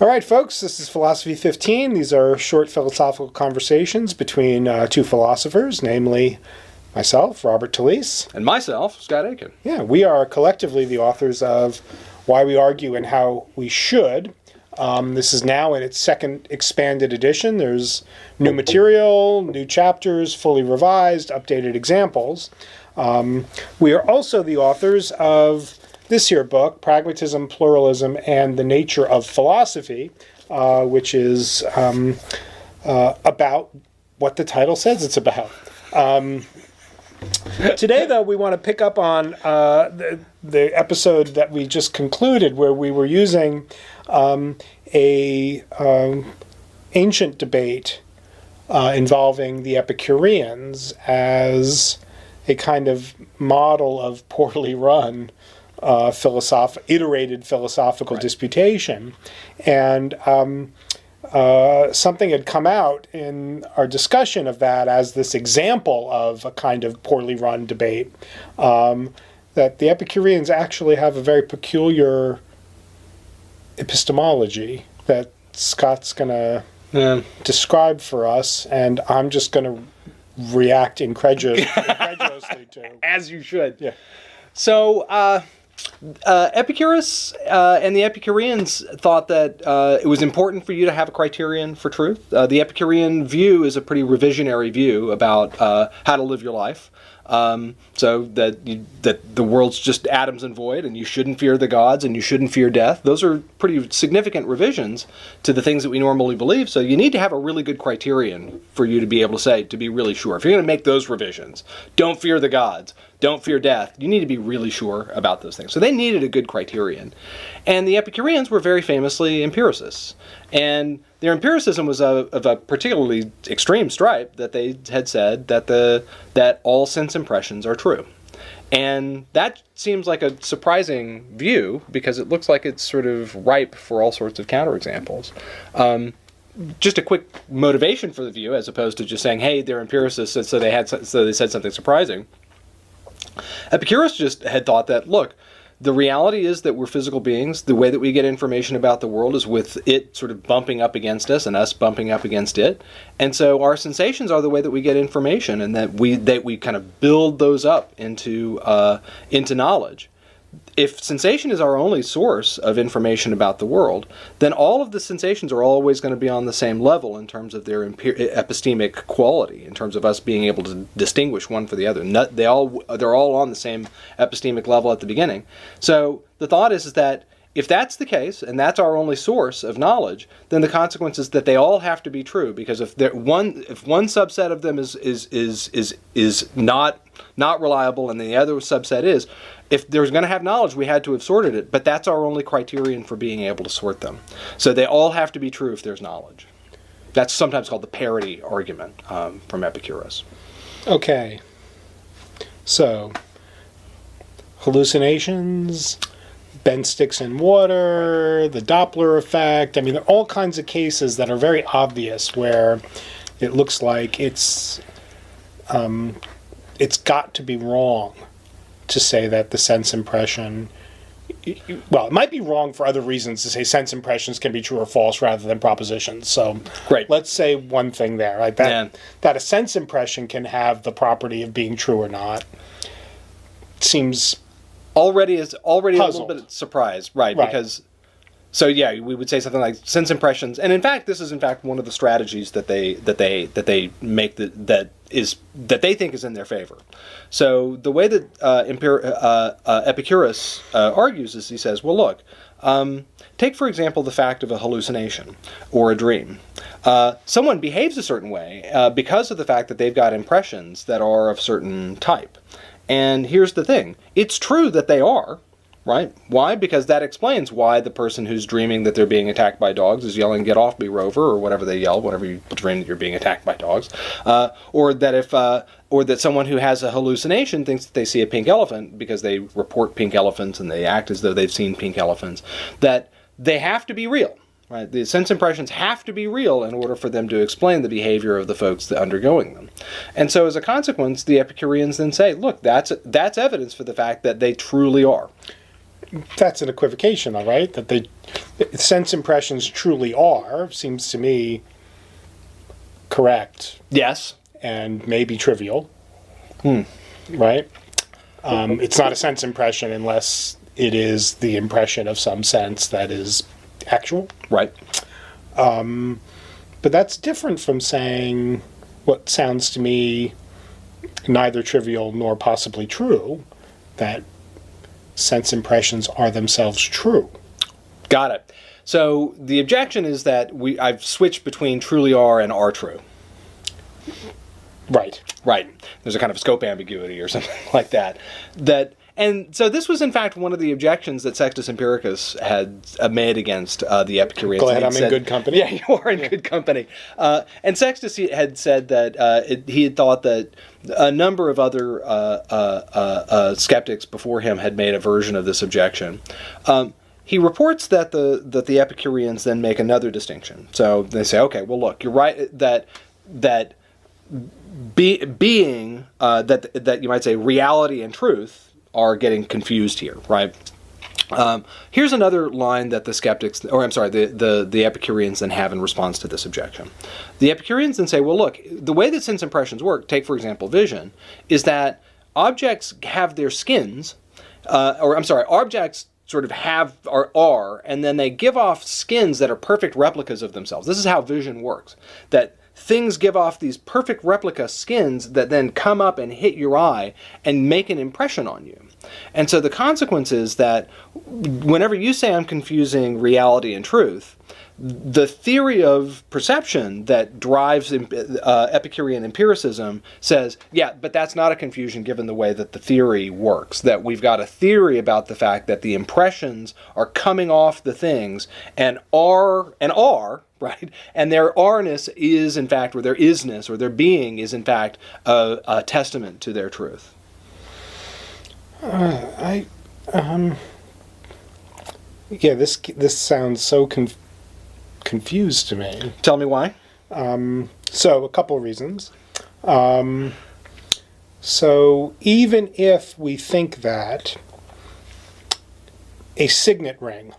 All right, folks, this is Philosophy15. These are short philosophical conversations between two philosophers, namely myself, Robert Talisse. And myself, Scott Aikin. Yeah, we are collectively the authors of Why We Argue and How We Should. This is now in its second expanded edition. There's new material, new chapters, fully revised, updated examples. We are also the authors of this here book, Pragmatism, Pluralism, and the Nature of Philosophy, which is about what the title says it's about. Today, though, we want to pick up on the episode that we just concluded, where we were using a ancient debate involving the Epicureans as a kind of model of poorly run iterated philosophical disputation. And something had come out in our discussion of that as this example of a kind of poorly run debate, that the Epicureans actually have a very peculiar epistemology that Scott's going to describe for us, and I'm just going to react incredulously to. As you should. Yeah. So, Epicurus and the Epicureans thought that it was important for you to have a criterion for truth. The Epicurean view is a pretty revisionary view about how to live your life. So that the world's just atoms and void, and you shouldn't fear the gods, and you shouldn't fear death. Those are pretty significant revisions to the things that we normally believe. So you need to have a really good criterion for you to be able to say, to be really sure. If you're going to make those revisions, don't fear the gods, don't fear death, you need to be really sure about those things. So they needed a good criterion. And the Epicureans were very famously empiricists. And their empiricism was of a particularly extreme stripe, that they had said that all sense impressions are true. And that seems like a surprising view, because it looks like it's sort of ripe for all sorts of counterexamples. Just a quick motivation for the view, as opposed to just saying, hey, they're empiricists, so they said something surprising. Epicurus just had thought that, look, the reality is that we're physical beings. The way that we get information about the world is with it sort of bumping up against us and us bumping up against it. And so our sensations are the way that we get information, and that we kind of build those up into knowledge. If sensation is our only source of information about the world, then all of the sensations are always going to be on the same level in terms of their epistemic quality, in terms of us being able to distinguish one from the other. They're all on the same epistemic level at the beginning. So the thought is that if that's the case, and that's our only source of knowledge, then the consequence is that they all have to be true. Because if one subset of them is not reliable, and the other subset is, if there's going to have knowledge, we had to have sorted it. But that's our only criterion for being able to sort them. So they all have to be true if there's knowledge. That's sometimes called the Parity Argument from Epicurus. Okay. So, hallucinations, bent sticks in water, the Doppler effect. I mean, there are all kinds of cases that are very obvious where it looks like it's got to be wrong to say that the sense impression, well, it might be wrong for other reasons to say sense impressions can be true or false rather than propositions. So Great. Let's say one thing there, right? That a sense impression can have the property of being true or not seems already puzzled. A little bit surprised, right? Because, so yeah, we would say something like sense impressions, and in fact, this is one of the strategies that they make that they think is in their favor. So the way that Epicurus argues is, he says, well, look, take for example the fact of a hallucination or a dream. Someone behaves a certain way because of the fact that they've got impressions that are of certain type. And here's the thing. It's true that they are, right? Why? Because that explains why the person who's dreaming that they're being attacked by dogs is yelling, "Get off me, Rover," or whatever they yell, whenever you dream that you're being attacked by dogs. Or that someone who has a hallucination thinks that they see a pink elephant because they report pink elephants and they act as though they've seen pink elephants. That they have to be real. Right? The sense impressions have to be real in order for them to explain the behavior of the folks that undergoing them. And so as a consequence, the Epicureans then say, look, that's evidence for the fact that they truly are. that's an equivocation, though, right? That the sense impressions truly are, seems to me correct. Yes. And maybe trivial. Right? It's not a sense impression unless it is the impression of some sense that is actual. Right. But that's different from saying what sounds to me neither trivial nor possibly true, that sense impressions are themselves true. Got it. So the objection is that I've switched between truly are and are true. Right. Right. There's a kind of scope ambiguity or something like that. And so this was, in fact, one of the objections that Sextus Empiricus had made against the Epicureans. Glad I'm in good company. Yeah, you are in good company. And Sextus had said that he had thought that a number of other skeptics before him had made a version of this objection. He reports that the Epicureans then make another distinction. So they say, okay, well, look, you're right that being that you might say reality and truth are getting confused here, right? Here's another line that the skeptics, or I'm sorry, the Epicureans then have in response to this objection. The Epicureans then say, well, look, the way that sense impressions work, take for example vision, is that objects have their skins, objects sort of are, and then they give off skins that are perfect replicas of themselves. This is how vision works, that things give off these perfect replica skins that then come up and hit your eye and make an impression on you. And so the consequence is that whenever you say I'm confusing reality and truth, the theory of perception that drives Epicurean empiricism says, yeah, but that's not a confusion given the way that the theory works, that we've got a theory about the fact that the impressions are coming off the things and are, right? And their are-ness is, in fact, or their isness, or their being is, in fact, a testament to their truth. This sounds so confused to me. Tell me why. So a couple of reasons. So even if we think that a signet ring,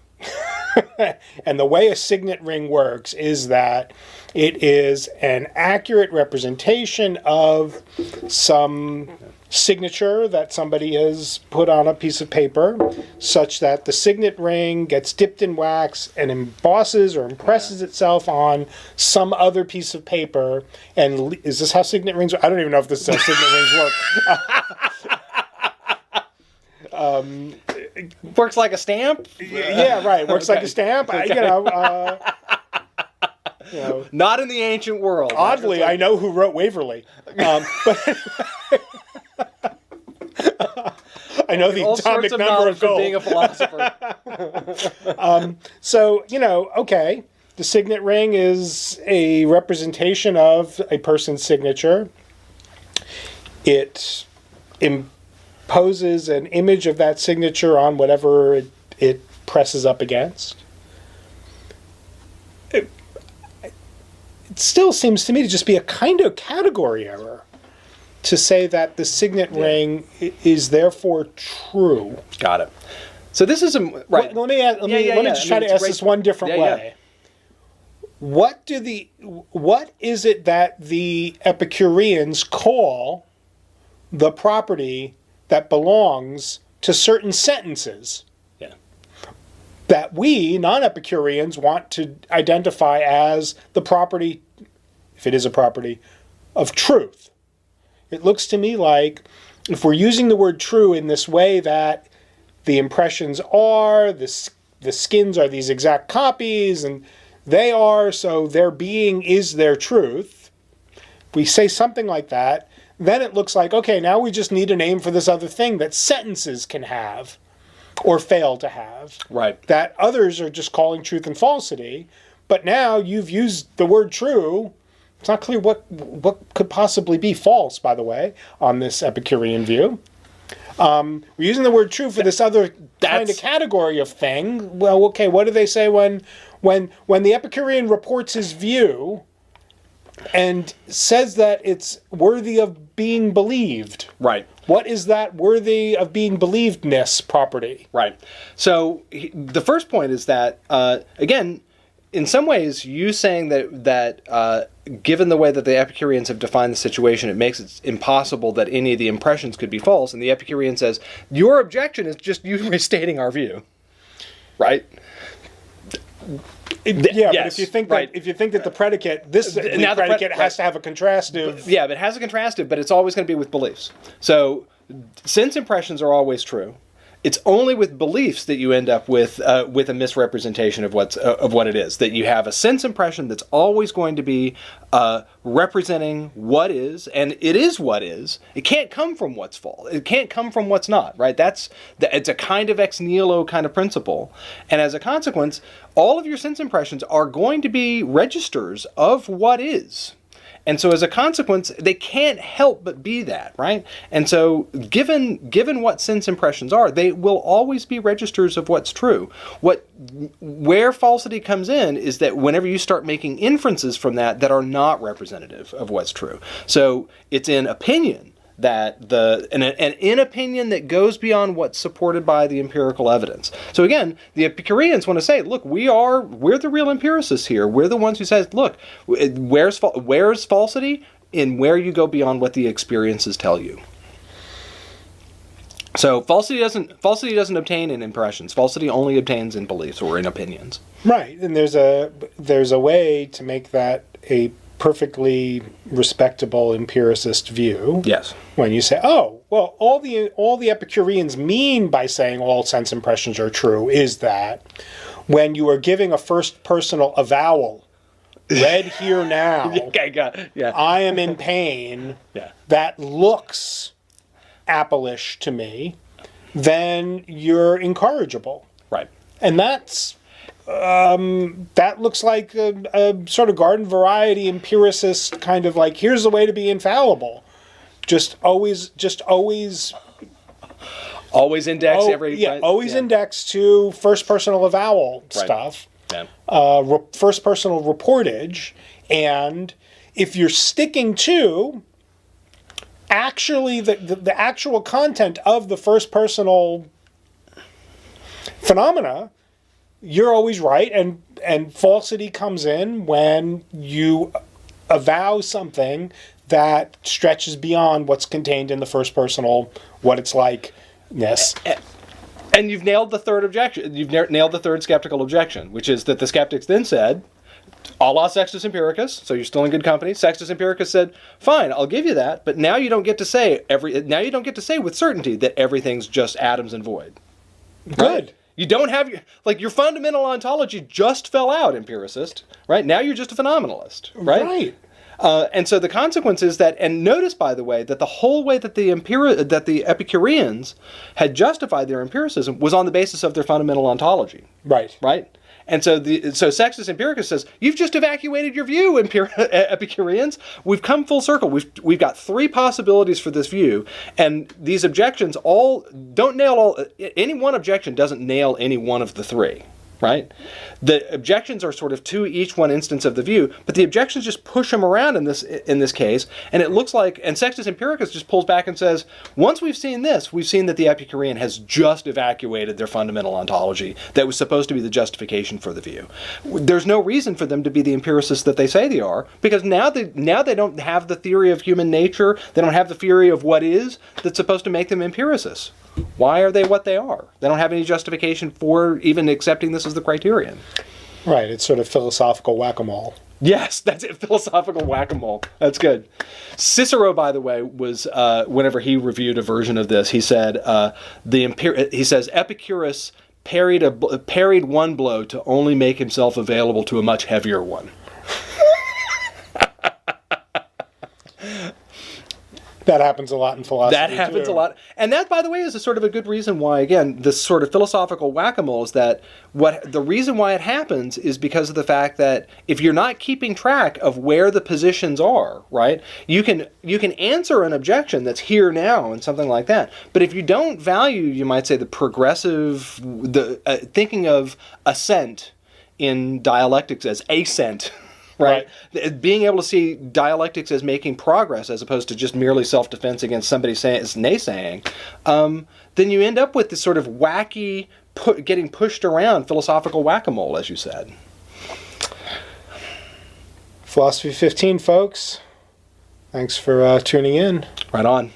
and the way a signet ring works is that it is an accurate representation of some signature that somebody has put on a piece of paper, such that the signet ring gets dipped in wax and embosses or impresses itself on some other piece of paper. And is this how signet rings work? I don't even know if this is how signet rings work. Works like a stamp? Yeah, right. Works like a stamp. Okay. Not in the ancient world. Oddly, I know who wrote Waverley. But I know the atomic number of gold. Being a philosopher. So, okay, the signet ring is a representation of a person's signature. It imposes an image of that signature on whatever it presses up against. It still seems to me to just be a kind of category error to say that the signet ring is therefore true. Got it. So this is right. Let me just try to ask this one different way. What is it that the Epicureans call the property that belongs to certain sentences? Yeah. That we, non-Epicureans, want to identify as the property, if it is a property, of truth. It looks to me like if we're using the word true in this way that the impressions are, the skins are these exact copies, and they are, so their being is their truth, we say something like that, then it looks like, okay, now we just need a name for this other thing that sentences can have or fail to have. Right. That others are just calling truth and falsity, but now you've used the word true. It's not clear what could possibly be false, by the way, on this Epicurean view. We're using the word true for this other kind of category of thing. Well, okay, what do they say when the Epicurean reports his view and says that it's worthy of being believed? Right. What is that worthy of being believedness property? Right. So the first point is that, again, in some ways, you saying that given the way that the Epicureans have defined the situation, it makes it impossible that any of the impressions could be false. And the Epicurean says, your objection is just you restating our view. Right? Yeah, yes, but if you think right. that the predicate, the predicate has to have a contrastive. Yeah, but it has a contrastive, but it's always going to be with beliefs. So sense impressions are always true. It's only with beliefs that you end up with a misrepresentation of what it is. That you have a sense impression that's always going to be representing what is, and it is what is. It can't come from what's false. It can't come from what's not. Right? It's a kind of ex nihilo kind of principle, and as a consequence, all of your sense impressions are going to be registers of what is. And so as a consequence, they can't help but be that, right? And so given what sense impressions are, they will always be registers of what's true. Where falsity comes in is that whenever you start making inferences from that are not representative of what's true. So it's in opinion that an opinion that goes beyond what's supported by the empirical evidence. So again, the Epicureans want to say, look, we're the real empiricists here. We're the ones who says, look, where's falsity? In where you go beyond what the experiences tell you. So falsity doesn't obtain in impressions. Falsity only obtains in beliefs or in opinions. Right, and there's a way to make that a perfectly respectable empiricist view. Yes. When you say, oh, well, all the Epicureans mean by saying all sense impressions are true is that when you are giving a first personal avowal, read here now, okay, got it. Yeah. I am in pain, yeah. That looks appleish to me, then you're incorrigible. Right. And that looks like a sort of garden variety empiricist kind of like, here's the way to be infallible. Just always index every. Yeah, always index to first personal avowal stuff. Yeah. First personal reportage, and if you're sticking to actually the actual content of the first personal phenomena, you're always right, and falsity comes in when you avow something that stretches beyond what's contained in the first personal, what it's like-ness. And you've nailed the third objection. You've nailed the third skeptical objection, which is that the skeptics then said, a la Sextus Empiricus, so you're still in good company. Sextus Empiricus said, fine, I'll give you that, but now you don't get to say with certainty that everything's just atoms and void. Good. Right? You don't have your fundamental ontology just fell out, empiricist. Right? Now you're just a phenomenalist. Right? Right. And so the consequence is that, and notice, by the way, that the whole way that the Epicureans had justified their empiricism was on the basis of their fundamental ontology. Right. Right? And so Sextus Empiricus says, you've just evacuated your view, Epicureans. We've come full circle. We've got three possibilities for this view, and these objections all don't nail all. Any one objection doesn't nail any one of the three. Right? The objections are sort of to each one instance of the view, but the objections just push them around in this case, and it looks like, and Sextus Empiricus just pulls back and says, once we've seen this, we've seen that the Epicurean has just evacuated their fundamental ontology that was supposed to be the justification for the view. There's no reason for them to be the empiricists that they say they are, because now they don't have the theory of human nature, they don't have the theory of what is that's supposed to make them empiricists. Why are they what they are? They don't have any justification for even accepting this as the criterion. Right, it's sort of philosophical whack-a-mole. Yes, that's it, philosophical whack-a-mole. That's good. Cicero, by the way, was, whenever he reviewed a version of this, he said, he says, Epicurus parried one blow to only make himself available to a much heavier one. That happens a lot in philosophy. That happens a lot. And that, by the way, is a sort of a good reason why, again, this sort of philosophical whack-a-mole is that the reason why it happens is because of the fact that if you're not keeping track of where the positions are, right, you can answer an objection that's here now and something like that. But if you don't value, you might say, the progressive, thinking of assent in dialectics as ascent, right? Being able to see dialectics as making progress as opposed to just merely self-defense against somebody saying is naysaying, then you end up with this sort of wacky, getting pushed around philosophical whack-a-mole, as you said. Philosophy 15, folks. Thanks for tuning in. Right on.